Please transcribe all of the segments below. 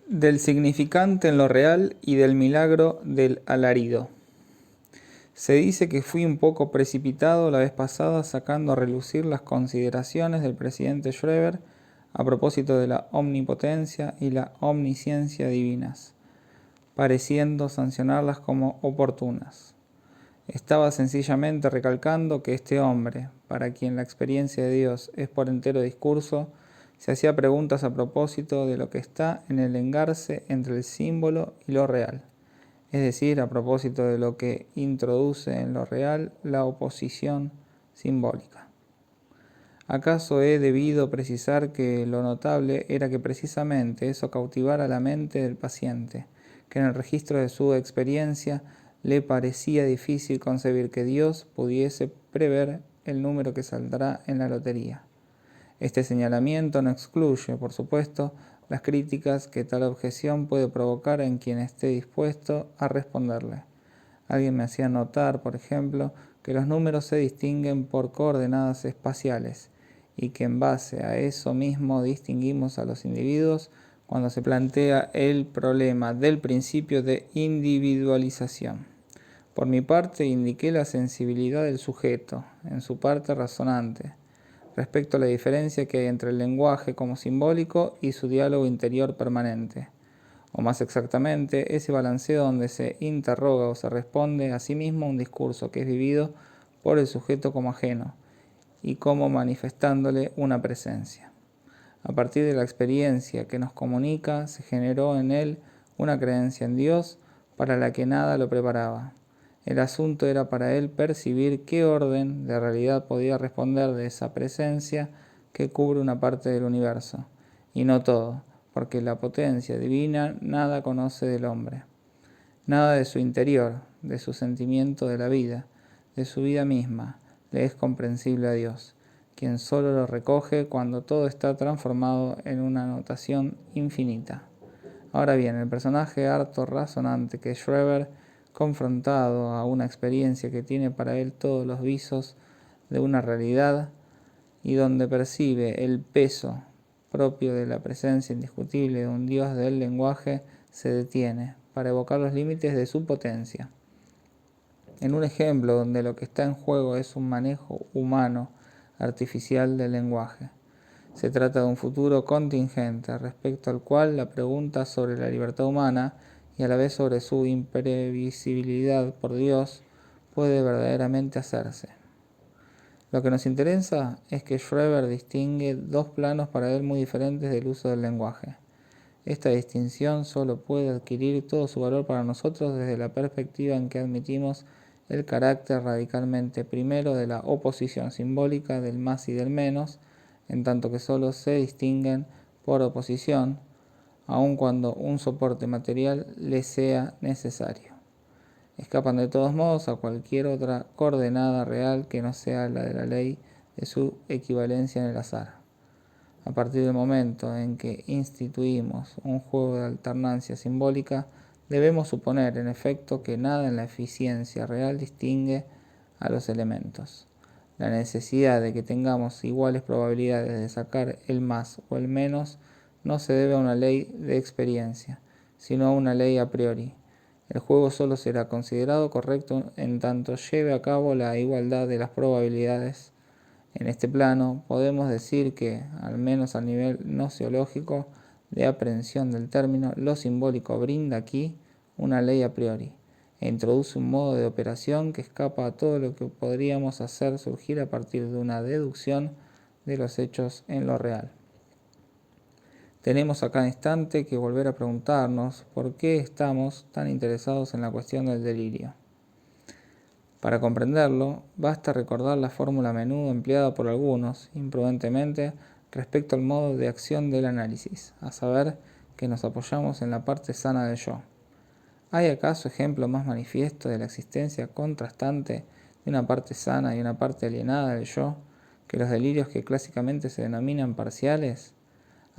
Del significante en lo real y del milagro del alarido. Se dice que fui un poco precipitado la vez pasada sacando a relucir las consideraciones del presidente Schroeder a propósito de la omnipotencia y la omnisciencia divinas, pareciendo sancionarlas como oportunas. Estaba sencillamente recalcando que este hombre, para quien la experiencia de Dios es por entero discurso, se hacía preguntas a propósito de lo que está en el engarce entre el símbolo y lo real, es decir, a propósito de lo que introduce en lo real la oposición simbólica. ¿Acaso he debido precisar que lo notable era que precisamente eso cautivara la mente del paciente, que en el registro de su experiencia le parecía difícil concebir que Dios pudiese prever el número que saldrá en la lotería? Este señalamiento no excluye, por supuesto, las críticas que tal objeción puede provocar en quien esté dispuesto a responderle. Alguien me hacía notar, por ejemplo, que los números se distinguen por coordenadas espaciales y que en base a eso mismo distinguimos a los individuos cuando se plantea el problema del principio de individualización. Por mi parte, indiqué la sensibilidad del sujeto, en su parte razonante, respecto a la diferencia que hay entre el lenguaje como simbólico y su diálogo interior permanente, o más exactamente, ese balanceo donde se interroga o se responde a sí mismo un discurso que es vivido por el sujeto como ajeno y como manifestándole una presencia. A partir de la experiencia que nos comunica, se generó en él una creencia en Dios para la que nada lo preparaba. El asunto era para él percibir qué orden de realidad podía responder de esa presencia que cubre una parte del universo, y no todo, porque la potencia divina nada conoce del hombre, nada de su interior, de su sentimiento de la vida, de su vida misma, le es comprensible a Dios, quien solo lo recoge cuando todo está transformado en una notación infinita. Ahora bien, el personaje harto razonante que Schreber, confrontado a una experiencia que tiene para él todos los visos de una realidad y donde percibe el peso propio de la presencia indiscutible de un Dios del lenguaje, se detiene para evocar los límites de su potencia. En un ejemplo donde lo que está en juego es un manejo humano, artificial del lenguaje. Se trata de un futuro contingente, respecto al cual la pregunta sobre la libertad humana y a la vez sobre su imprevisibilidad por Dios puede verdaderamente hacerse. Lo que nos interesa es que Schreber distingue dos planos para él muy diferentes del uso del lenguaje. Esta distinción solo puede adquirir todo su valor para nosotros desde la perspectiva en que admitimos el carácter radicalmente primero de la oposición simbólica del más y del menos, en tanto que solo se distinguen por oposición, aun cuando un soporte material les sea necesario. Escapan de todos modos a cualquier otra coordenada real que no sea la de la ley de su equivalencia en el azar. A partir del momento en que instituimos un juego de alternancia simbólica, debemos suponer, en efecto, que nada en la eficiencia real distingue a los elementos. La necesidad de que tengamos iguales probabilidades de sacar el más o el menos no se debe a una ley de experiencia, sino a una ley a priori. El juego solo será considerado correcto en tanto lleve a cabo la igualdad de las probabilidades. En este plano podemos decir que, al menos al nivel gnoseológico de aprehensión del término, lo simbólico brinda aquí una ley a priori e introduce un modo de operación que escapa a todo lo que podríamos hacer surgir a partir de una deducción de los hechos en lo real. Tenemos a cada instante que volver a preguntarnos por qué estamos tan interesados en la cuestión del delirio. Para comprenderlo, basta recordar la fórmula a menudo empleada por algunos, imprudentemente, respecto al modo de acción del análisis, a saber, que nos apoyamos en la parte sana del yo. ¿Hay acaso ejemplo más manifiesto de la existencia contrastante de una parte sana y una parte alienada del yo, que los delirios que clásicamente se denominan parciales?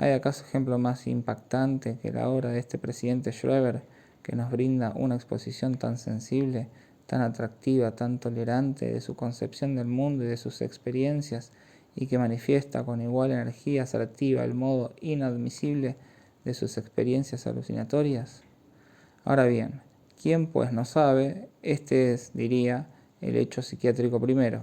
¿Hay acaso ejemplo más impactante que la obra de este presidente Schreber, que nos brinda una exposición tan sensible, tan atractiva, tan tolerante de su concepción del mundo y de sus experiencias, y que manifiesta con igual energía asertiva el modo inadmisible de sus experiencias alucinatorias? Ahora bien, ¿quién pues no sabe? Este es, diría, el hecho psiquiátrico primero,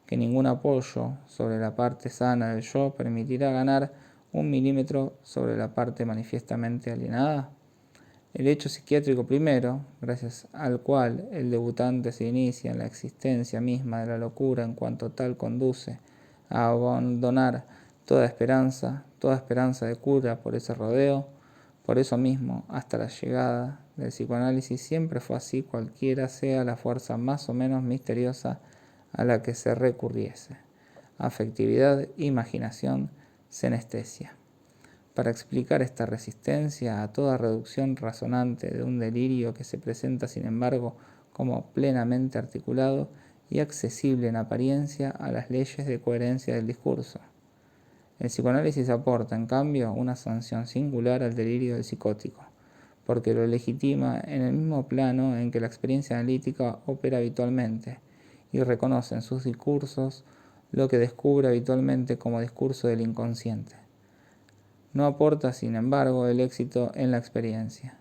que ningún apoyo sobre la parte sana del yo permitirá ganar 1 milímetro sobre la parte manifiestamente alienada. El hecho psiquiátrico primero, gracias al cual el debutante se inicia en la existencia misma de la locura en cuanto tal conduce a abandonar toda esperanza de cura por ese rodeo. Por eso mismo, hasta la llegada del psicoanálisis siempre fue así, cualquiera sea la fuerza más o menos misteriosa a la que se recurriese: afectividad, imaginación, senestesia. Para explicar esta resistencia a toda reducción razonante de un delirio que se presenta sin embargo como plenamente articulado y accesible en apariencia a las leyes de coherencia del discurso. El psicoanálisis aporta, en cambio, una sanción singular al delirio del psicótico, porque lo legitima en el mismo plano en que la experiencia analítica opera habitualmente, y reconoce en sus discursos lo que descubre habitualmente como discurso del inconsciente. No aporta, sin embargo, el éxito en la experiencia.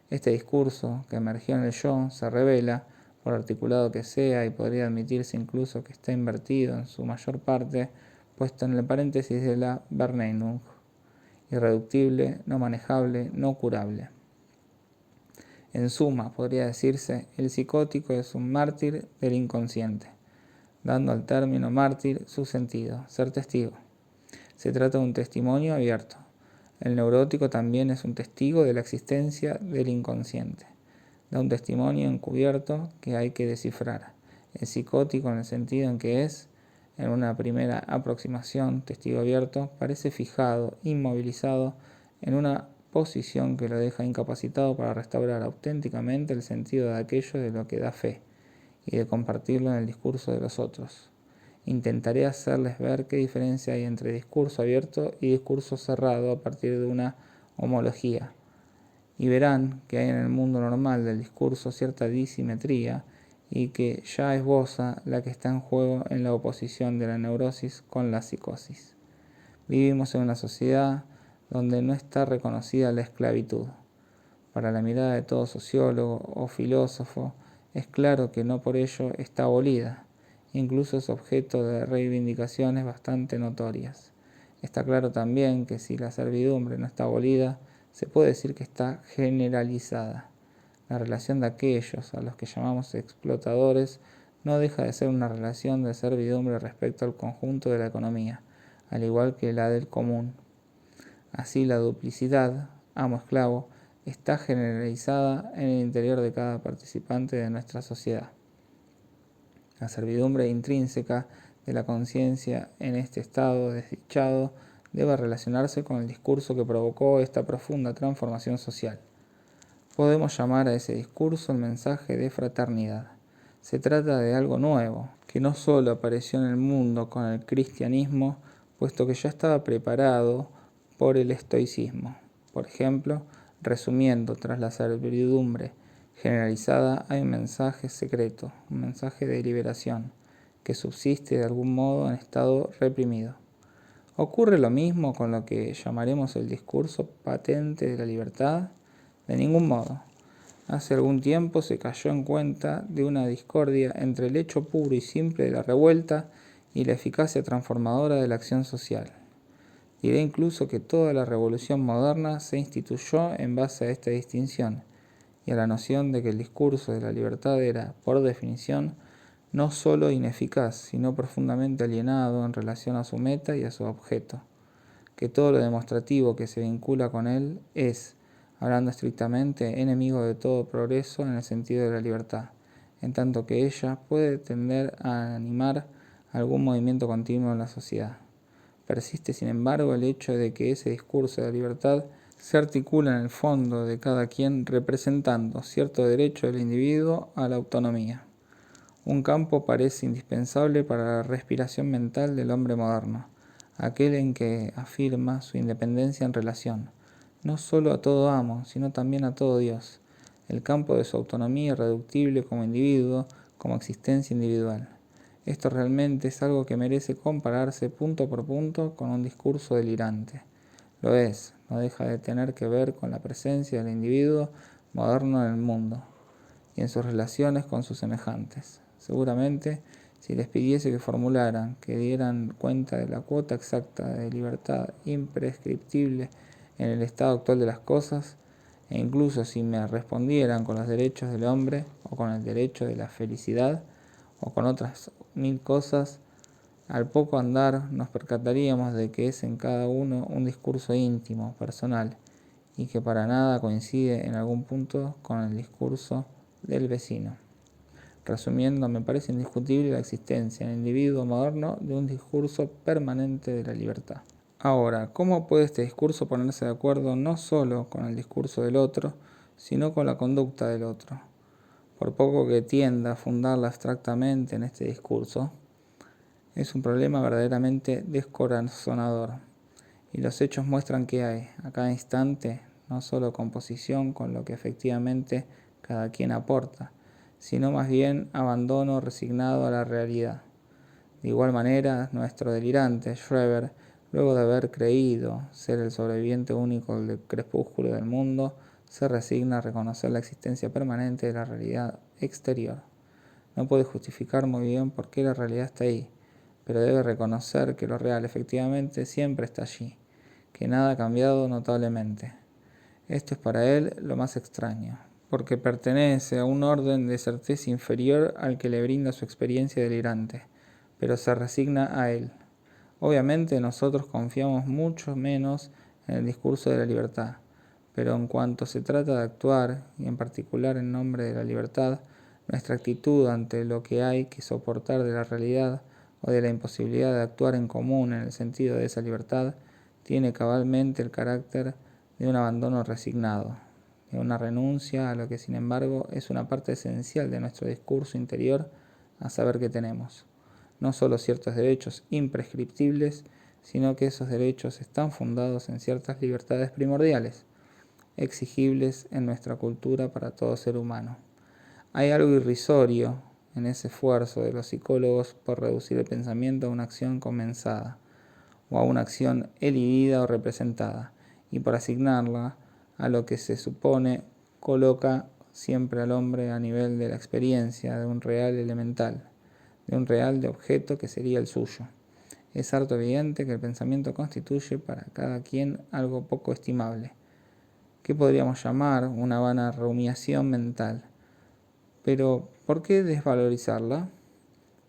Este discurso, que emergió en el yo, se revela, por articulado que sea, y podría admitirse incluso que está invertido en su mayor parte, puesto en el paréntesis de la Verneinung, irreductible, no manejable, no curable. En suma, podría decirse, el psicótico es un mártir del inconsciente, dando al término mártir su sentido, ser testigo. Se trata de un testimonio abierto. El neurótico también es un testigo de la existencia del inconsciente. Da un testimonio encubierto que hay que descifrar. El psicótico, en el sentido en que es, en una primera aproximación, testigo abierto, parece fijado, inmovilizado, en una posición que lo deja incapacitado para restaurar auténticamente el sentido de aquello de lo que da fe y de compartirlo en el discurso de los otros. Intentaré hacerles ver qué diferencia hay entre discurso abierto y discurso cerrado a partir de una homología, y verán que hay en el mundo normal del discurso cierta disimetría y que ya es boza la que está en juego en la oposición de la neurosis con la psicosis. Vivimos en una sociedad donde no está reconocida la esclavitud. Para la mirada de todo sociólogo o filósofo, es claro que no por ello está abolida. Incluso es objeto de reivindicaciones bastante notorias. Está claro también que si la servidumbre no está abolida, se puede decir que está generalizada. La relación de aquellos a los que llamamos explotadores no deja de ser una relación de servidumbre respecto al conjunto de la economía, al igual que la del común. Así la duplicidad, amo-esclavo, está generalizada en el interior de cada participante de nuestra sociedad. La servidumbre intrínseca de la conciencia en este estado desdichado debe relacionarse con el discurso que provocó esta profunda transformación social. Podemos llamar a ese discurso el mensaje de fraternidad. Se trata de algo nuevo, que no solo apareció en el mundo con el cristianismo, puesto que ya estaba preparado por el estoicismo. Por ejemplo, resumiendo, tras la servidumbre generalizada hay un mensaje secreto, un mensaje de liberación, que subsiste de algún modo en estado reprimido. ¿Ocurre lo mismo con lo que llamaremos el discurso patente de la libertad? De ningún modo. Hace algún tiempo se cayó en cuenta de una discordia entre el hecho puro y simple de la revuelta y la eficacia transformadora de la acción social. Diré incluso que toda la revolución moderna se instituyó en base a esta distinción y a la noción de que el discurso de la libertad era, por definición, no sólo ineficaz, sino profundamente alienado en relación a su meta y a su objeto, que todo lo demostrativo que se vincula con él es, hablando estrictamente, enemigo de todo progreso en el sentido de la libertad, en tanto que ella puede tender a animar algún movimiento continuo en la sociedad. Persiste, sin embargo, el hecho de que ese discurso de la libertad se articula en el fondo de cada quien representando cierto derecho del individuo a la autonomía. Un campo parece indispensable para la respiración mental del hombre moderno, aquel en que afirma su independencia en relación, no solo a todo amo, sino también a todo Dios, el campo de su autonomía irreductible como individuo, como existencia individual. Esto realmente es algo que merece compararse punto por punto con un discurso delirante. Lo es, no deja de tener que ver con la presencia del individuo moderno en el mundo y en sus relaciones con sus semejantes. Seguramente, si les pidiese que formularan, que dieran cuenta de la cuota exacta de libertad imprescriptible en el estado actual de las cosas, e incluso si me respondieran con los derechos del hombre, o con el derecho de la felicidad, o con otras 1000 cosas, al poco andar nos percataríamos de que es en cada uno un discurso íntimo, personal, y que para nada coincide en algún punto con el discurso del vecino. Resumiendo, me parece indiscutible la existencia en el individuo moderno de un discurso permanente de la libertad. Ahora, ¿cómo puede este discurso ponerse de acuerdo no solo con el discurso del otro, sino con la conducta del otro? Por poco que tienda a fundarla abstractamente en este discurso, es un problema verdaderamente descorazonador. Y los hechos muestran que hay, a cada instante, no solo composición con lo que efectivamente cada quien aporta, sino más bien abandono resignado a la realidad. De igual manera, nuestro delirante Schreber, luego de haber creído ser el sobreviviente único del crepúsculo del mundo, se resigna a reconocer la existencia permanente de la realidad exterior. No puede justificar muy bien por qué la realidad está ahí, pero debe reconocer que lo real efectivamente siempre está allí, que nada ha cambiado notablemente. Esto es para él lo más extraño, porque pertenece a un orden de certeza inferior al que le brinda su experiencia delirante, pero se resigna a él. Obviamente nosotros confiamos mucho menos en el discurso de la libertad, pero en cuanto se trata de actuar, y en particular en nombre de la libertad, nuestra actitud ante lo que hay que soportar de la realidad o de la imposibilidad de actuar en común en el sentido de esa libertad, tiene cabalmente el carácter de un abandono resignado, de una renuncia a lo que sin embargo es una parte esencial de nuestro discurso interior, a saber que tenemos no solo ciertos derechos imprescriptibles, sino que esos derechos están fundados en ciertas libertades primordiales, exigibles en nuestra cultura para todo ser humano. Hay algo irrisorio en ese esfuerzo de los psicólogos por reducir el pensamiento a una acción comenzada, o a una acción elidida o representada, y por asignarla a lo que se supone coloca siempre al hombre a nivel de la experiencia de un real elemental, de un real de objeto que sería el suyo. Es harto evidente que el pensamiento constituye para cada quien algo poco estimable, que podríamos llamar una vana rumiación mental. Pero, ¿por qué desvalorizarla?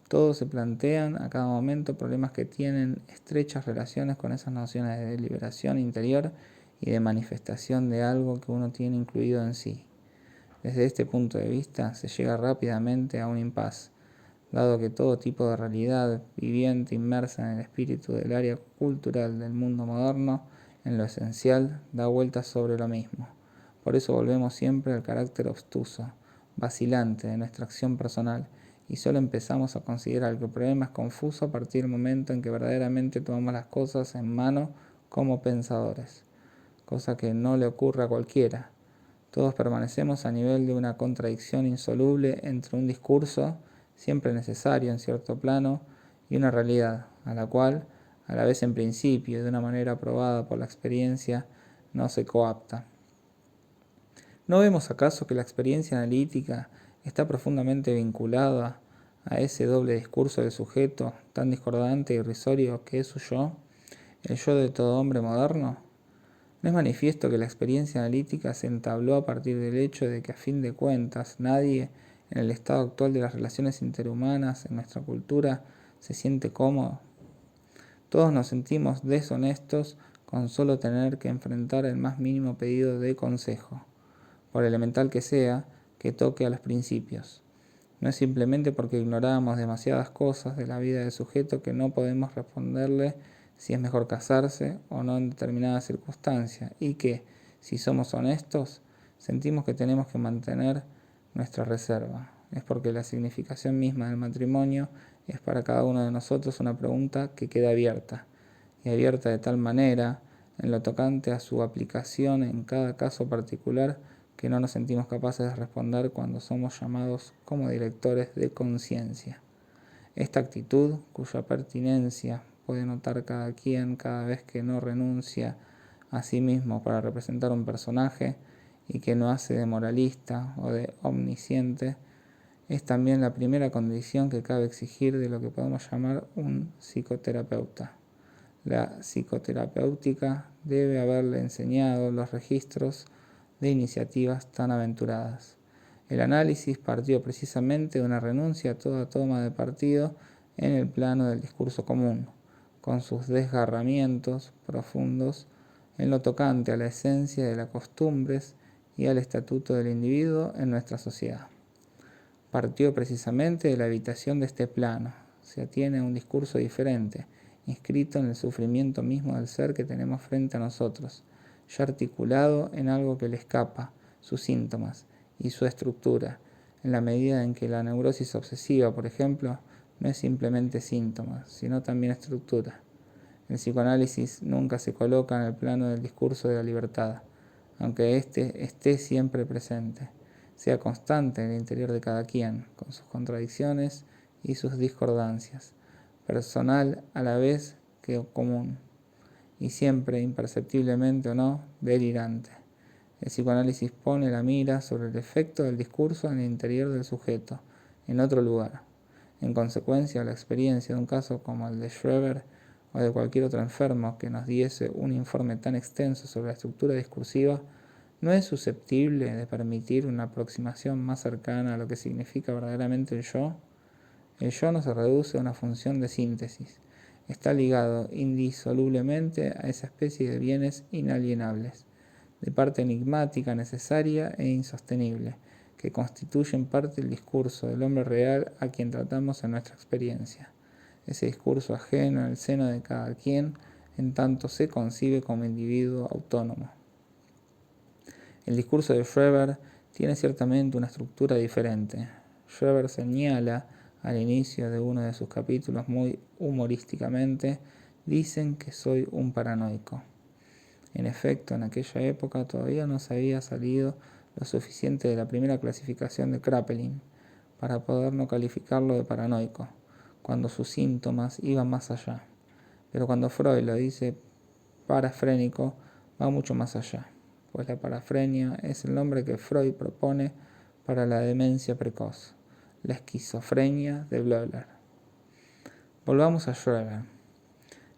Todos se plantean a cada momento problemas que tienen estrechas relaciones con esas nociones de liberación interior y de manifestación de algo que uno tiene incluido en sí. Desde este punto de vista se llega rápidamente a un impasse, dado que todo tipo de realidad viviente inmersa en el espíritu del área cultural del mundo moderno, en lo esencial, da vueltas sobre lo mismo. Por eso volvemos siempre al carácter obstuso, vacilante de nuestra acción personal, y solo empezamos a considerar que el problema es confuso a partir del momento en que verdaderamente tomamos las cosas en mano como pensadores, cosa que no le ocurre a cualquiera. Todos permanecemos a nivel de una contradicción insoluble entre un discurso, siempre necesario en cierto plano, y una realidad, a la cual, a la vez en principio y de una manera probada por la experiencia, no se coapta. ¿No vemos acaso que la experiencia analítica está profundamente vinculada a ese doble discurso del sujeto, tan discordante y irrisorio que es su yo, el yo de todo hombre moderno? ¿No es manifiesto que la experiencia analítica se entabló a partir del hecho de que a fin de cuentas nadie, en el estado actual de las relaciones interhumanas en nuestra cultura, se siente cómodo? Todos nos sentimos deshonestos con solo tener que enfrentar el más mínimo pedido de consejo, por elemental que sea, que toque a los principios. No es simplemente porque ignoramos demasiadas cosas de la vida del sujeto que no podemos responderle si es mejor casarse o no en determinadas circunstancias, y que, si somos honestos, sentimos que tenemos que mantener nuestra reserva. Es porque la significación misma del matrimonio es para cada uno de nosotros una pregunta que queda abierta, y abierta de tal manera, en lo tocante a su aplicación en cada caso particular, que no nos sentimos capaces de responder cuando somos llamados como directores de conciencia. Esta actitud, cuya pertinencia puede notar cada quien cada vez que no renuncia a sí mismo para representar un personaje y que no hace de moralista o de omnisciente, es también la primera condición que cabe exigir de lo que podemos llamar un psicoterapeuta. La psicoterapéutica debe haberle enseñado los registros de iniciativas tan aventuradas. El análisis partió precisamente de una renuncia a toda toma de partido en el plano del discurso común, con sus desgarramientos profundos en lo tocante a la esencia de las costumbres y al estatuto del individuo en nuestra sociedad. Partió precisamente de la evitación de este plano, se atiene a un discurso diferente, inscrito en el sufrimiento mismo del ser que tenemos frente a nosotros, ya articulado en algo que le escapa, sus síntomas y su estructura, en la medida en que la neurosis obsesiva, por ejemplo, no es simplemente síntomas, sino también estructura. El psicoanálisis nunca se coloca en el plano del discurso de la libertad, aunque éste esté siempre presente, sea constante en el interior de cada quien, con sus contradicciones y sus discordancias, personal a la vez que común, y siempre, imperceptiblemente o no, delirante. El psicoanálisis pone la mira sobre el efecto del discurso en el interior del sujeto, en otro lugar. En consecuencia, la experiencia de un caso como el de Schreber o de cualquier otro enfermo que nos diese un informe tan extenso sobre la estructura discursiva no es susceptible de permitir una aproximación más cercana a lo que significa verdaderamente el yo. El yo no se reduce a una función de síntesis, está ligado indisolublemente a esa especie de bienes inalienables, de parte enigmática, necesaria e insostenible, que constituyen parte del discurso del hombre real a quien tratamos en nuestra experiencia. Ese discurso ajeno en el seno de cada quien, en tanto se concibe como individuo autónomo. El discurso de Schreber tiene ciertamente una estructura diferente. Schreber señala al inicio de uno de sus capítulos muy humorísticamente: dicen que soy un paranoico. En efecto, en aquella época todavía no se había salido lo suficiente de la primera clasificación de Kraepelin para poder no calificarlo de paranoico, cuando sus síntomas iban más allá. Pero cuando Freud lo dice parafrénico, va mucho más allá, pues la parafrenia es el nombre que Freud propone para la demencia precoz, la esquizofrenia de Bleuler. Volvamos a Schreber.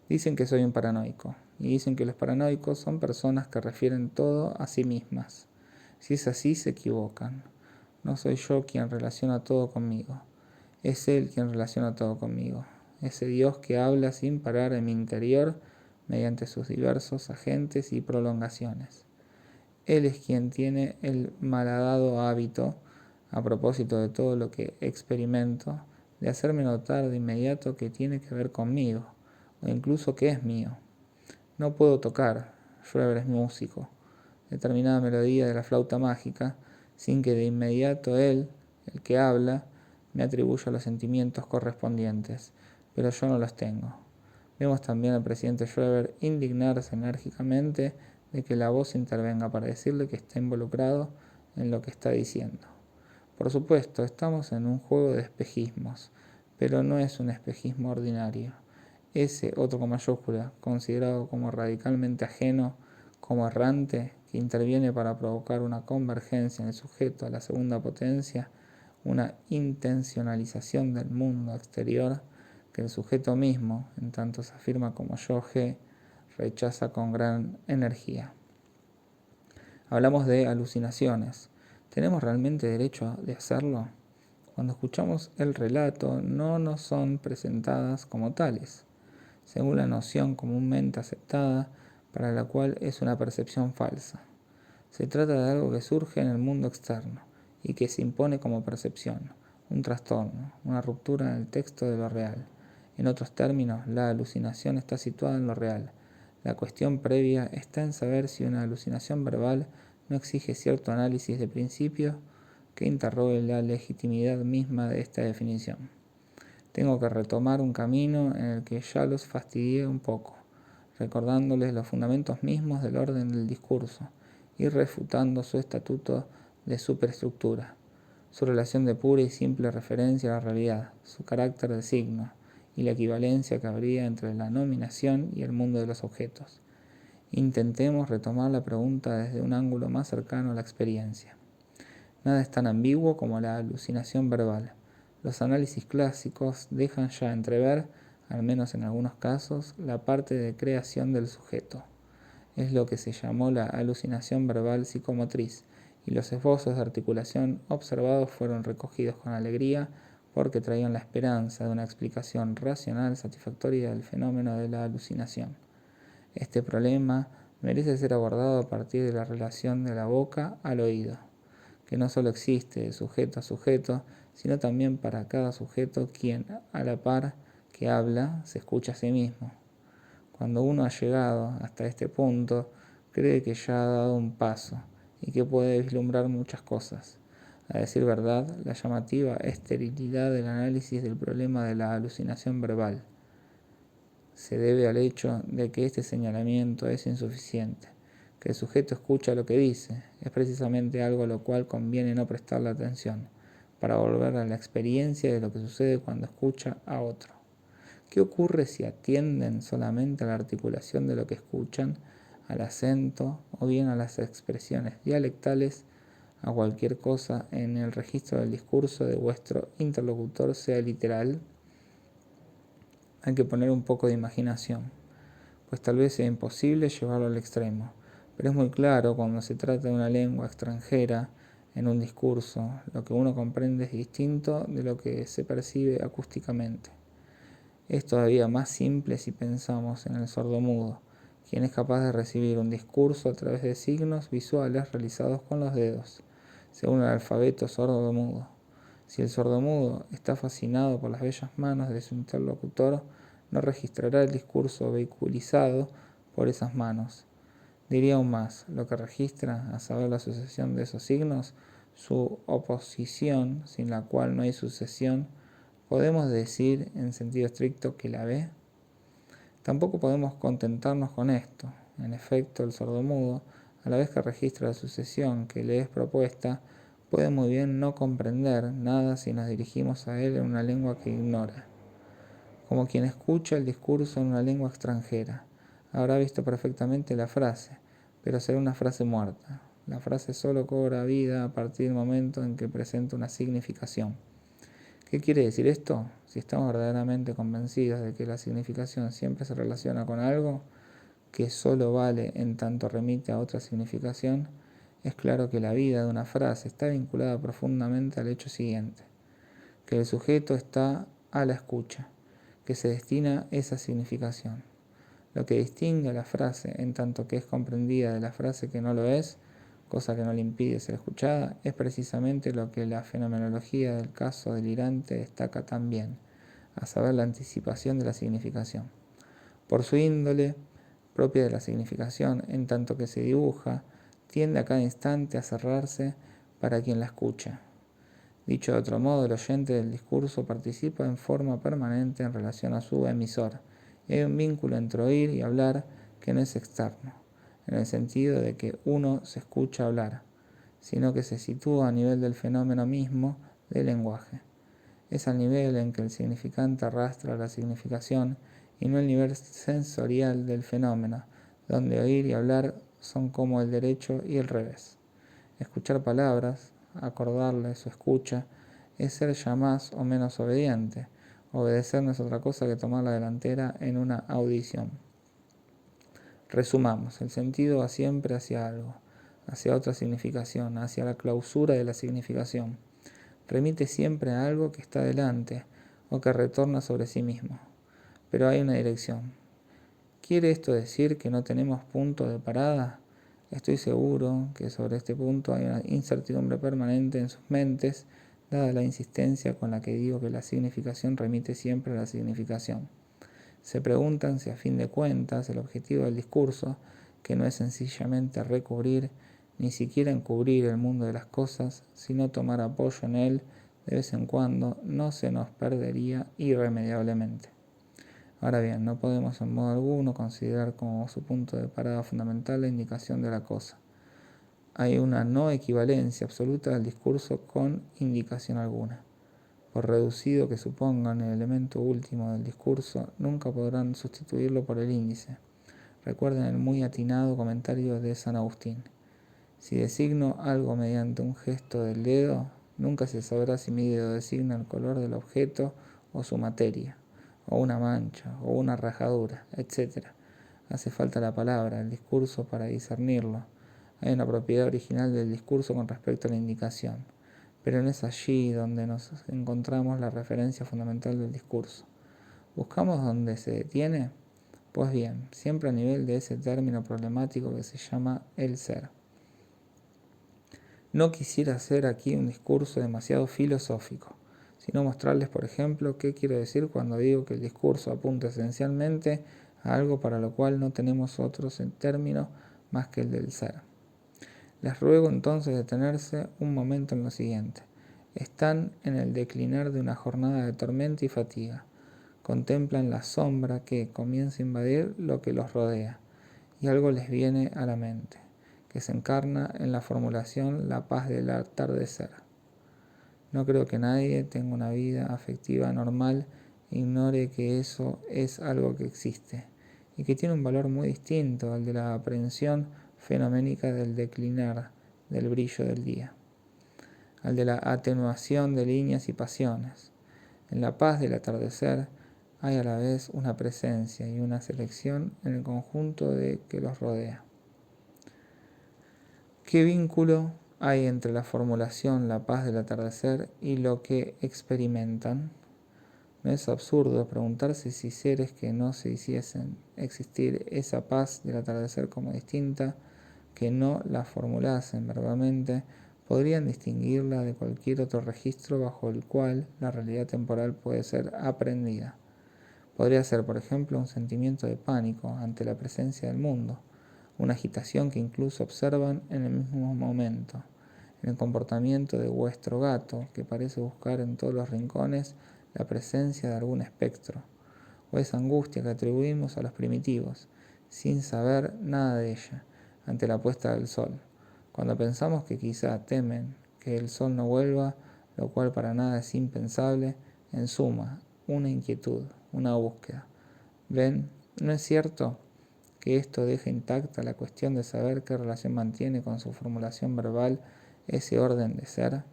Dicen que soy un paranoico, y dicen que los paranoicos son personas que refieren todo a sí mismas. Si es así, se equivocan. No soy yo quien relaciona todo conmigo, es Él quien relaciona todo conmigo, ese Dios que habla sin parar en mi interior mediante sus diversos agentes y prolongaciones. Él es quien tiene el malhadado hábito, a propósito de todo lo que experimento, de hacerme notar de inmediato que tiene que ver conmigo, o incluso que es mío. No puedo tocar, Schreber es músico, determinada melodía de la flauta mágica, sin que de inmediato él, el que habla, me atribuya los sentimientos correspondientes, pero yo no los tengo. Vemos también al presidente Schreber indignarse enérgicamente de que la voz intervenga para decirle que está involucrado en lo que está diciendo. Por supuesto, estamos en un juego de espejismos, pero no es un espejismo ordinario. Ese otro con mayúscula, considerado como radicalmente ajeno, como errante, que interviene para provocar una convergencia en el sujeto a la segunda potencia, una intencionalización del mundo exterior que el sujeto mismo, en tanto se afirma como yo G, rechaza con gran energía. Hablamos de alucinaciones. ¿Tenemos realmente derecho de hacerlo? Cuando escuchamos el relato, no nos son presentadas como tales, según la noción comúnmente aceptada, para la cual es una percepción falsa. Se trata de algo que surge en el mundo externo y que se impone como percepción, un trastorno, una ruptura en el texto de lo real. En otros términos, la alucinación está situada en lo real. La cuestión previa está en saber si una alucinación verbal no exige cierto análisis de principio que interrogue la legitimidad misma de esta definición. Tengo que retomar un camino en el que ya los fastidié un poco, recordándoles los fundamentos mismos del orden del discurso y refutando su estatuto de superestructura, su relación de pura y simple referencia a la realidad, su carácter de signo y la equivalencia que habría entre la nominación y el mundo de los objetos. Intentemos retomar la pregunta desde un ángulo más cercano a la experiencia. Nada es tan ambiguo como la alucinación verbal. Los análisis clásicos dejan ya entrever, al menos en algunos casos, la parte de creación del sujeto. Es lo que se llamó la alucinación verbal psicomotriz, y los esbozos de articulación observados fueron recogidos con alegría porque traían la esperanza de una explicación racional satisfactoria del fenómeno de la alucinación. Este problema merece ser abordado a partir de la relación de la boca al oído, que no solo existe de sujeto a sujeto, sino también para cada sujeto quien, a la par que habla, se escucha a sí mismo. Cuando uno ha llegado hasta este punto, cree que ya ha dado un paso y que puede vislumbrar muchas cosas. A decir verdad, la llamativa esterilidad del análisis del problema de la alucinación verbal se debe al hecho de que este señalamiento es insuficiente, que el sujeto escucha lo que dice, es precisamente algo a lo cual conviene no prestarle atención, para volver a la experiencia de lo que sucede cuando escucha a otro. ¿Qué ocurre si atienden solamente a la articulación de lo que escuchan, al acento o bien a las expresiones dialectales, a cualquier cosa en el registro del discurso de vuestro interlocutor sea literal? Hay que poner un poco de imaginación, pues tal vez sea imposible llevarlo al extremo, pero es muy claro cuando se trata de una lengua extranjera en un discurso, lo que uno comprende es distinto de lo que se percibe acústicamente. Es todavía más simple si pensamos en el sordomudo, quien es capaz de recibir un discurso a través de signos visuales realizados con los dedos, según el alfabeto sordomudo. Si el sordomudo está fascinado por las bellas manos de su interlocutor, no registrará el discurso vehiculizado por esas manos. Diría aún más, lo que registra, a saber la sucesión de esos signos, su oposición, sin la cual no hay sucesión. ¿Podemos decir en sentido estricto que la ve? Tampoco podemos contentarnos con esto. En efecto, el sordomudo, a la vez que registra la sucesión que le es propuesta, puede muy bien no comprender nada si nos dirigimos a él en una lengua que ignora. Como quien escucha el discurso en una lengua extranjera, habrá visto perfectamente la frase, pero será una frase muerta. La frase solo cobra vida a partir del momento en que presenta una significación. ¿Qué quiere decir esto? Si estamos verdaderamente convencidos de que la significación siempre se relaciona con algo que solo vale en tanto remite a otra significación, es claro que la vida de una frase está vinculada profundamente al hecho siguiente, que el sujeto está a la escucha, que se destina esa significación. Lo que distingue a la frase en tanto que es comprendida de la frase que no lo es, cosa que no le impide ser escuchada, es precisamente lo que la fenomenología del caso delirante destaca tan bien, a saber la anticipación de la significación. Por su índole propia de la significación, en tanto que se dibuja, tiende a cada instante a cerrarse para quien la escucha. Dicho de otro modo, el oyente del discurso participa en forma permanente en relación a su emisor, y hay un vínculo entre oír y hablar que no es externo, en el sentido de que uno se escucha hablar, sino que se sitúa a nivel del fenómeno mismo del lenguaje. Es al nivel en que el significante arrastra la significación y no el nivel sensorial del fenómeno, donde oír y hablar son como el derecho y el revés. Escuchar palabras, acordarle su escucha, es ser ya más o menos obediente. Obedecer no es otra cosa que tomar la delantera en una audición. Resumamos, el sentido va siempre hacia algo, hacia otra significación, hacia la clausura de la significación. Remite siempre a algo que está delante o que retorna sobre sí mismo. Pero hay una dirección. ¿Quiere esto decir que no tenemos punto de parada? Estoy seguro que sobre este punto hay una incertidumbre permanente en sus mentes, dada la insistencia con la que digo que la significación remite siempre a la significación. Se preguntan si a fin de cuentas el objetivo del discurso, que no es sencillamente recubrir, ni siquiera encubrir el mundo de las cosas, sino tomar apoyo en él de vez en cuando, no se nos perdería irremediablemente. Ahora bien, no podemos en modo alguno considerar como su punto de parada fundamental la indicación de la cosa. Hay una no equivalencia absoluta del discurso con indicación alguna. Por reducido que supongan el elemento último del discurso, nunca podrán sustituirlo por el índice. Recuerden el muy atinado comentario de San Agustín: si designo algo mediante un gesto del dedo, nunca se sabrá si mi dedo designa el color del objeto o su materia, o una mancha, o una rajadura, etc. Hace falta la palabra, el discurso para discernirlo. Hay una propiedad original del discurso con respecto a la indicación, pero no es allí donde nos encontramos la referencia fundamental del discurso. ¿Buscamos dónde se detiene? Pues bien, siempre a nivel de ese término problemático que se llama el ser. No quisiera hacer aquí un discurso demasiado filosófico, sino mostrarles, por ejemplo, qué quiero decir cuando digo que el discurso apunta esencialmente a algo para lo cual no tenemos otros en término más que el del ser. Les ruego entonces detenerse un momento en lo siguiente. Están en el declinar de una jornada de tormenta y fatiga. Contemplan la sombra que comienza a invadir lo que los rodea, y algo les viene a la mente, que se encarna en la formulación la paz del atardecer. No creo que nadie tenga una vida afectiva normal e ignore que eso es algo que existe, y que tiene un valor muy distinto al de la aprehensión fenoménica del declinar del brillo del día, al de la atenuación de líneas y pasiones. En la paz del atardecer hay a la vez una presencia y una selección en el conjunto de que los rodea. ¿Qué vínculo hay entre la formulación la paz del atardecer y lo que experimentan? ¿No es absurdo preguntarse si seres que no se hiciesen existir esa paz del atardecer como distinta, que no la formulasen verbalmente, podrían distinguirla de cualquier otro registro bajo el cual la realidad temporal puede ser aprendida? Podría ser, por ejemplo, un sentimiento de pánico ante la presencia del mundo, una agitación que incluso observan en el mismo momento, en el comportamiento de vuestro gato, que parece buscar en todos los rincones la presencia de algún espectro, o esa angustia que atribuimos a los primitivos, sin saber nada de ella, ante la puesta del sol, cuando pensamos que quizá temen que el sol no vuelva, lo cual para nada es impensable. En suma, una inquietud, una búsqueda. ¿Ven? ¿No es cierto que esto deja intacta la cuestión de saber qué relación mantiene con su formulación verbal ese orden de ser,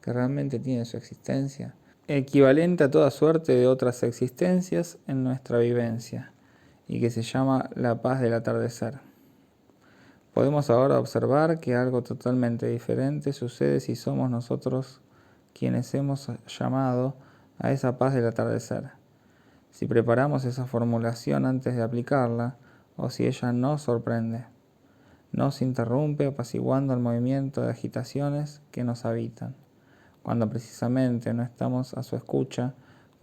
que realmente tiene su existencia, equivalente a toda suerte de otras existencias en nuestra vivencia, y que se llama la paz del atardecer? Podemos ahora observar que algo totalmente diferente sucede si somos nosotros quienes hemos llamado a esa paz del atardecer. Si preparamos esa formulación antes de aplicarla, o si ella nos sorprende, nos interrumpe apaciguando el movimiento de agitaciones que nos habitan, cuando precisamente no estamos a su escucha,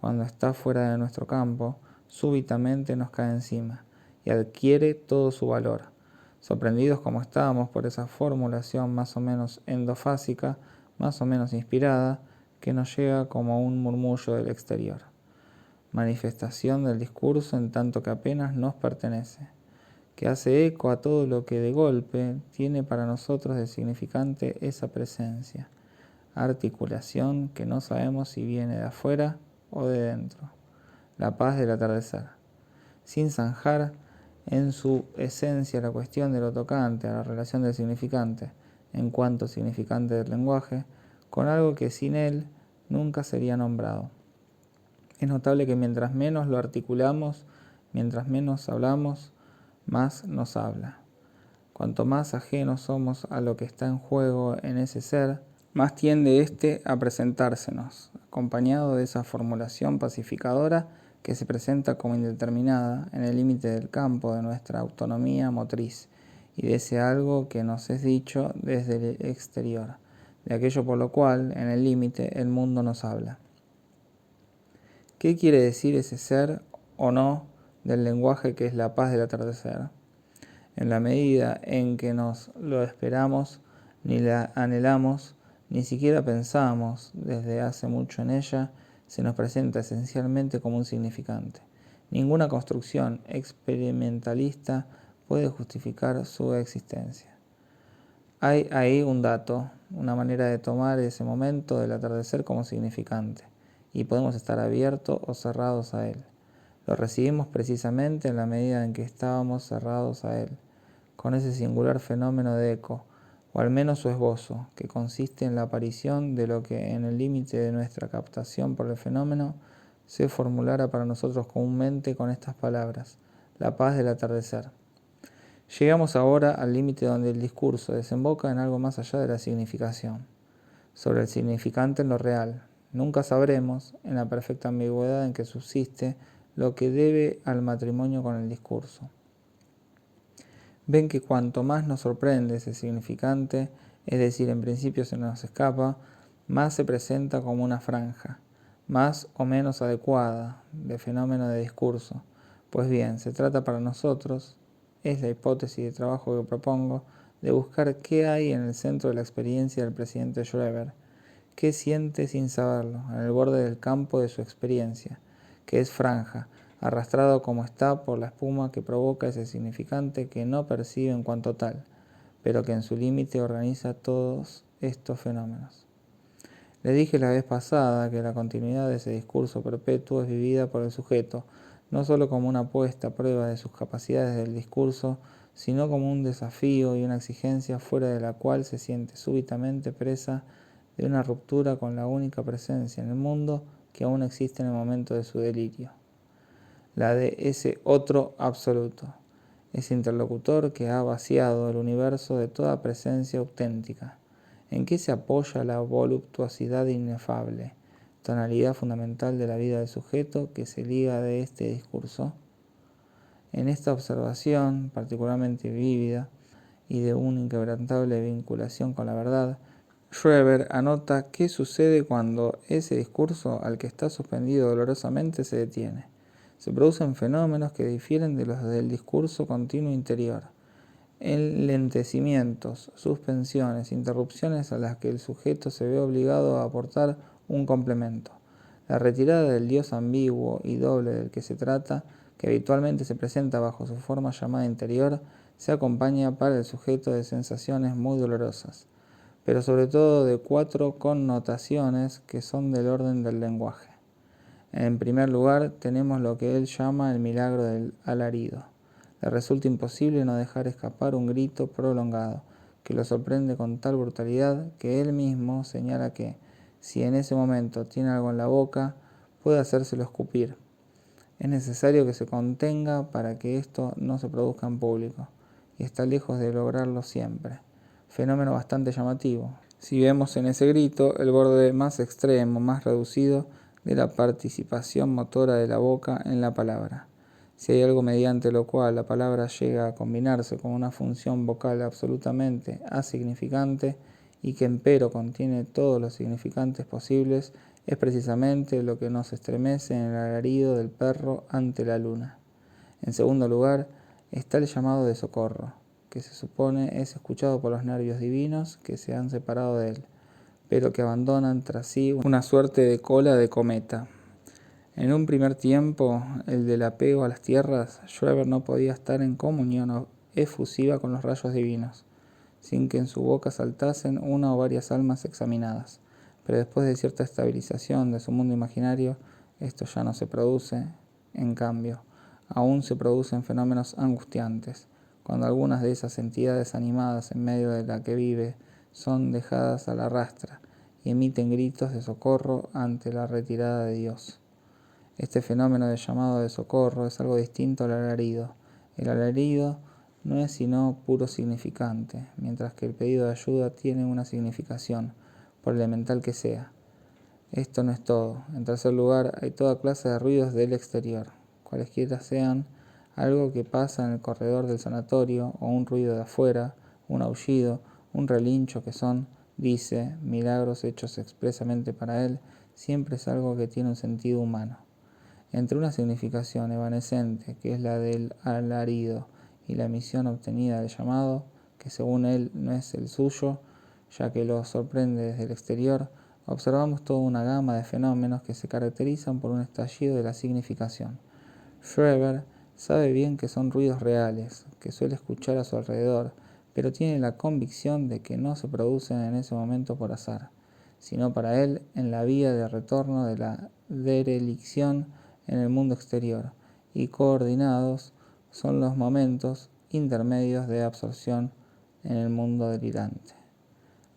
cuando está fuera de nuestro campo, súbitamente nos cae encima y adquiere todo su valor, sorprendidos como estábamos por esa formulación más o menos endofásica, más o menos inspirada, que nos llega como un murmullo del exterior, manifestación del discurso en tanto que apenas nos pertenece, que hace eco a todo lo que de golpe tiene para nosotros de significante esa presencia, articulación que no sabemos si viene de afuera o de dentro, la paz del atardecer, sin zanjar en su esencia la cuestión de lo tocante a la relación del significante, en cuanto significante del lenguaje, con algo que sin él nunca sería nombrado. Es notable que mientras menos lo articulamos, mientras menos hablamos, más nos habla. Cuanto más ajenos somos a lo que está en juego en ese ser, más tiende éste a presentársenos, acompañado de esa formulación pacificadora que se presenta como indeterminada en el límite del campo de nuestra autonomía motriz y de ese algo que nos es dicho desde el exterior, de aquello por lo cual, en el límite, el mundo nos habla. ¿Qué quiere decir ese ser o no del lenguaje que es la paz del atardecer? En la medida en que nos lo esperamos, ni la anhelamos, ni siquiera pensamos desde hace mucho en ella, se nos presenta esencialmente como un significante. Ninguna construcción experimentalista puede justificar su existencia. Hay ahí un dato, una manera de tomar ese momento del atardecer como significante, y podemos estar abiertos o cerrados a él. Lo recibimos precisamente en la medida en que estábamos cerrados a él, con ese singular fenómeno de eco, o al menos su esbozo, que consiste en la aparición de lo que en el límite de nuestra captación por el fenómeno se formulara para nosotros comúnmente con estas palabras: la paz del atardecer. Llegamos ahora al límite donde el discurso desemboca en algo más allá de la significación, sobre el significante en lo real. Nunca sabremos, en la perfecta ambigüedad en que subsiste, lo que debe al matrimonio con el discurso. Ven que cuanto más nos sorprende ese significante, es decir, en principio se nos escapa, más se presenta como una franja, más o menos adecuada, de fenómeno de discurso. Pues bien, se trata para nosotros, es la hipótesis de trabajo que propongo, de buscar qué hay en el centro de la experiencia del presidente Schreber, qué siente sin saberlo, en el borde del campo de su experiencia, que es franja, arrastrado como está por la espuma que provoca ese significante que no percibe en cuanto tal, pero que en su límite organiza todos estos fenómenos. Le dije la vez pasada que la continuidad de ese discurso perpetuo es vivida por el sujeto, no sólo como una puesta a prueba de sus capacidades del discurso, sino como un desafío y una exigencia fuera de la cual se siente súbitamente presa de una ruptura con la única presencia en el mundo que aún existe en el momento de su delirio, la de ese otro absoluto, ese interlocutor que ha vaciado el universo de toda presencia auténtica. ¿En qué se apoya la voluptuosidad inefable, tonalidad fundamental de la vida del sujeto que se liga de este discurso? En esta observación particularmente vívida y de una inquebrantable vinculación con la verdad, Schreber anota qué sucede cuando ese discurso al que está suspendido dolorosamente se detiene. Se producen fenómenos que difieren de los del discurso continuo interior, enlentecimientos, suspensiones, interrupciones a las que el sujeto se ve obligado a aportar un complemento. La retirada del Dios ambiguo y doble del que se trata, que habitualmente se presenta bajo su forma llamada interior, se acompaña para el sujeto de sensaciones muy dolorosas, pero sobre todo de 4 connotaciones que son del orden del lenguaje. En primer lugar, tenemos lo que él llama el milagro del alarido. Le resulta imposible no dejar escapar un grito prolongado, que lo sorprende con tal brutalidad que él mismo señala que, si en ese momento tiene algo en la boca, puede hacérselo escupir. Es necesario que se contenga para que esto no se produzca en público, y está lejos de lograrlo siempre. Fenómeno bastante llamativo. Si vemos en ese grito el borde más extremo, más reducido, de la participación motora de la boca en la palabra. Si hay algo mediante lo cual la palabra llega a combinarse con una función vocal absolutamente asignificante y que empero contiene todos los significantes posibles, es precisamente lo que nos estremece en el alarido del perro ante la luna. En segundo lugar, está el llamado de socorro, que se supone es escuchado por los nervios divinos que se han separado de él, pero que abandonan tras sí una suerte de cola de cometa. En un primer tiempo, el del apego a las tierras, Schreber no podía estar en comunión efusiva con los rayos divinos, sin que en su boca saltasen una o varias almas examinadas. Pero después de cierta estabilización de su mundo imaginario, esto ya no se produce. En cambio, aún se producen fenómenos angustiantes, cuando algunas de esas entidades animadas en medio de la que vive son dejadas a la rastra y emiten gritos de socorro ante la retirada de Dios. Este fenómeno de llamado de socorro es algo distinto al alarido. El alarido no es sino puro significante, mientras que el pedido de ayuda tiene una significación, por elemental que sea. Esto no es todo. En tercer lugar, hay toda clase de ruidos del exterior, cualesquiera sean, algo que pasa en el corredor del sanatorio, o un ruido de afuera, un aullido, un relincho que son, dice, milagros hechos expresamente para él, siempre es algo que tiene un sentido humano. Entre una significación evanescente, que es la del alarido, y la emisión obtenida del llamado, que según él no es el suyo, ya que lo sorprende desde el exterior, observamos toda una gama de fenómenos que se caracterizan por un estallido de la significación. Schreber sabe bien que son ruidos reales, que suele escuchar a su alrededor, pero tiene la convicción de que no se producen en ese momento por azar, sino para él en la vía de retorno de la derelicción en el mundo exterior, y coordinados son los momentos intermedios de absorción en el mundo delirante.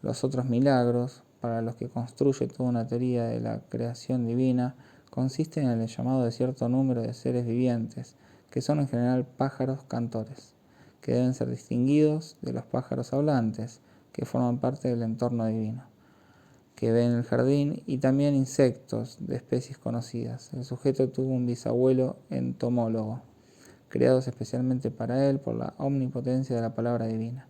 Los otros milagros, para los que construye toda una teoría de la creación divina, consisten en el llamado de cierto número de seres vivientes, que son en general pájaros cantores, que deben ser distinguidos de los pájaros hablantes, que forman parte del entorno divino, que ven el jardín, y también insectos de especies conocidas. El sujeto tuvo un bisabuelo entomólogo, creados especialmente para él por la omnipotencia de la palabra divina.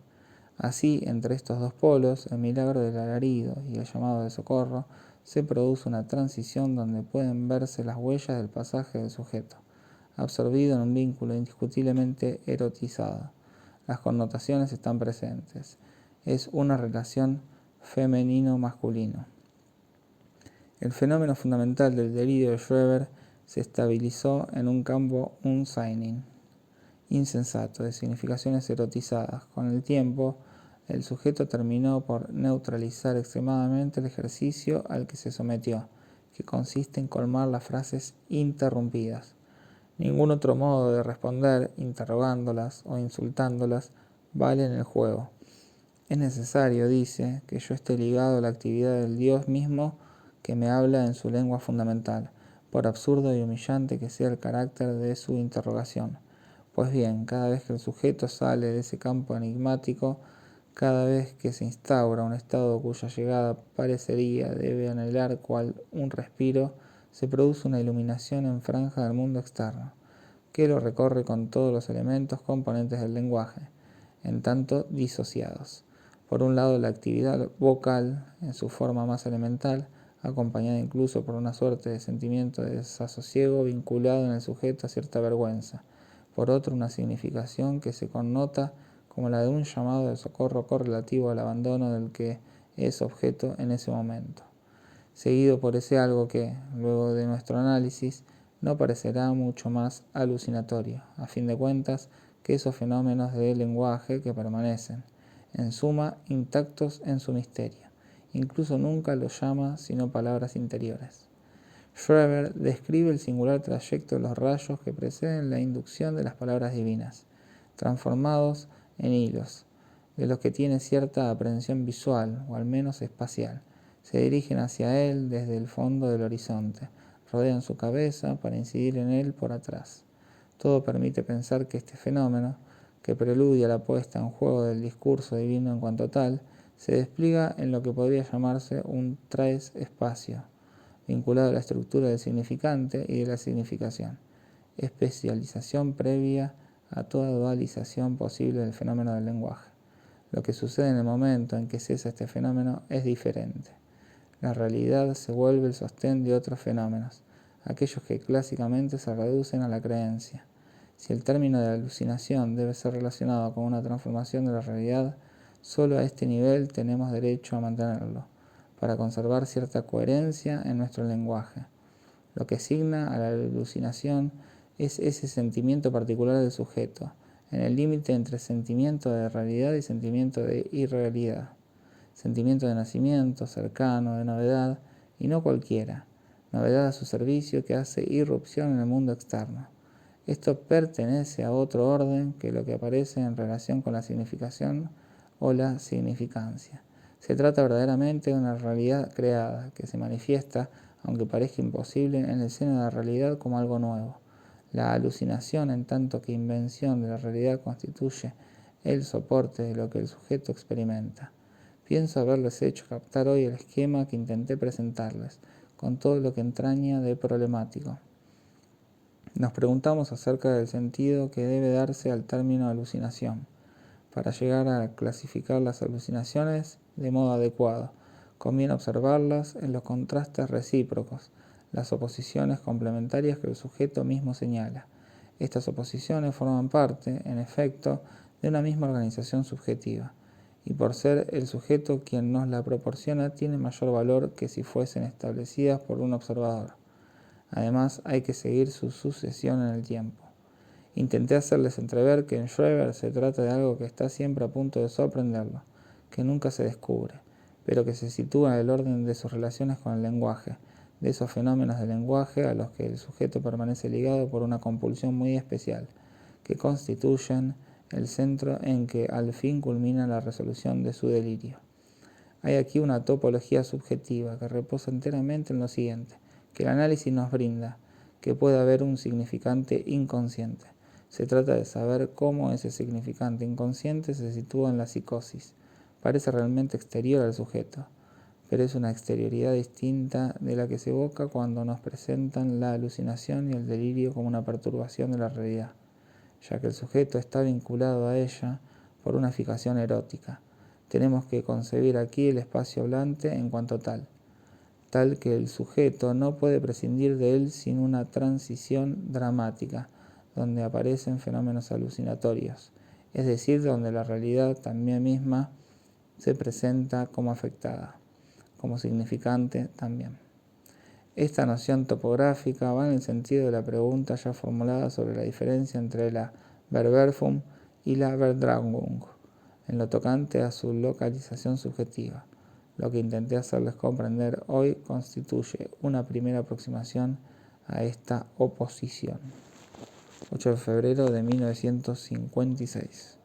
Así, entre estos dos polos, el milagro del alarido y el llamado de socorro, se produce una transición donde pueden verse las huellas del pasaje del sujeto, absorbido en un vínculo indiscutiblemente erotizado. Las connotaciones están presentes. Es una relación femenino-masculino. El fenómeno fundamental del delirio de Schreber se estabilizó en un campo unsinning, insensato, de significaciones erotizadas. Con el tiempo, el sujeto terminó por neutralizar extremadamente el ejercicio al que se sometió, que consiste en colmar las frases interrumpidas. Ningún otro modo de responder, interrogándolas o insultándolas, vale en el juego. Es necesario, dice, que yo esté ligado a la actividad del Dios mismo que me habla en su lengua fundamental, por absurdo y humillante que sea el carácter de su interrogación. Pues bien, cada vez que el sujeto sale de ese campo enigmático, cada vez que se instaura un estado cuya llegada parecería debe anhelar cual un respiro, se produce una iluminación en franja del mundo externo, que lo recorre con todos los elementos componentes del lenguaje, en tanto disociados. Por un lado, la actividad vocal, en su forma más elemental, acompañada incluso por una suerte de sentimiento de desasosiego vinculado en el sujeto a cierta vergüenza. Por otro, una significación que se connota como la de un llamado de socorro correlativo al abandono del que es objeto en ese momento, seguido por ese algo que, luego de nuestro análisis, no parecerá mucho más alucinatorio, a fin de cuentas, que esos fenómenos del lenguaje que permanecen, en suma, intactos en su misterio. Incluso nunca los llama sino palabras interiores. Schreber describe el singular trayecto de los rayos que preceden la inducción de las palabras divinas, transformados en hilos, de los que tiene cierta aprehensión visual, o al menos espacial. Se dirigen hacia él desde el fondo del horizonte, rodean su cabeza para incidir en él por atrás. Todo permite pensar que este fenómeno, que preludia la puesta en juego del discurso divino en cuanto tal, se despliega en lo que podría llamarse un tres espacio, vinculado a la estructura del significante y de la significación, especialización previa a toda dualización posible del fenómeno del lenguaje. Lo que sucede en el momento en que cesa este fenómeno es diferente. La realidad se vuelve el sostén de otros fenómenos, aquellos que clásicamente se reducen a la creencia. Si el término de alucinación debe ser relacionado con una transformación de la realidad, solo a este nivel tenemos derecho a mantenerlo, para conservar cierta coherencia en nuestro lenguaje. Lo que signa a la alucinación es ese sentimiento particular del sujeto, en el límite entre sentimiento de realidad y sentimiento de irrealidad. Sentimiento de nacimiento, cercano, de novedad, y no cualquiera, novedad a su servicio que hace irrupción en el mundo externo. Esto pertenece a otro orden que lo que aparece en relación con la significación o la significancia. Se trata verdaderamente de una realidad creada, que se manifiesta, aunque parezca imposible, en el seno de la realidad como algo nuevo. La alucinación, en tanto que invención de la realidad, constituye el soporte de lo que el sujeto experimenta. Pienso haberles hecho captar hoy el esquema que intenté presentarles, con todo lo que entraña de problemático. Nos preguntamos acerca del sentido que debe darse al término alucinación, para llegar a clasificar las alucinaciones de modo adecuado. Conviene observarlas en los contrastes recíprocos, las oposiciones complementarias que el sujeto mismo señala. Estas oposiciones forman parte, en efecto, de una misma organización subjetiva, y por ser el sujeto quien nos la proporciona, tiene mayor valor que si fuesen establecidas por un observador. Además, hay que seguir su sucesión en el tiempo. Intenté hacerles entrever que en Schreber se trata de algo que está siempre a punto de sorprenderlo, que nunca se descubre, pero que se sitúa en el orden de sus relaciones con el lenguaje, de esos fenómenos del lenguaje a los que el sujeto permanece ligado por una compulsión muy especial, que constituyen el centro en que al fin culmina la resolución de su delirio. Hay aquí una topología subjetiva que reposa enteramente en lo siguiente, que el análisis nos brinda, que puede haber un significante inconsciente. Se trata de saber cómo ese significante inconsciente se sitúa en la psicosis. Parece realmente exterior al sujeto, pero es una exterioridad distinta de la que se evoca cuando nos presentan la alucinación y el delirio como una perturbación de la realidad, ya que el sujeto está vinculado a ella por una fijación erótica. Tenemos que concebir aquí el espacio hablante en cuanto tal que el sujeto no puede prescindir de él sin una transición dramática, donde aparecen fenómenos alucinatorios, es decir, donde la realidad también misma se presenta como afectada, como significante también. Esta noción topográfica va en el sentido de la pregunta ya formulada sobre la diferencia entre la Verwerfung y la Verdrängung, en lo tocante a su localización subjetiva. Lo que intenté hacerles comprender hoy constituye una primera aproximación a esta oposición. 8 de febrero de 1956.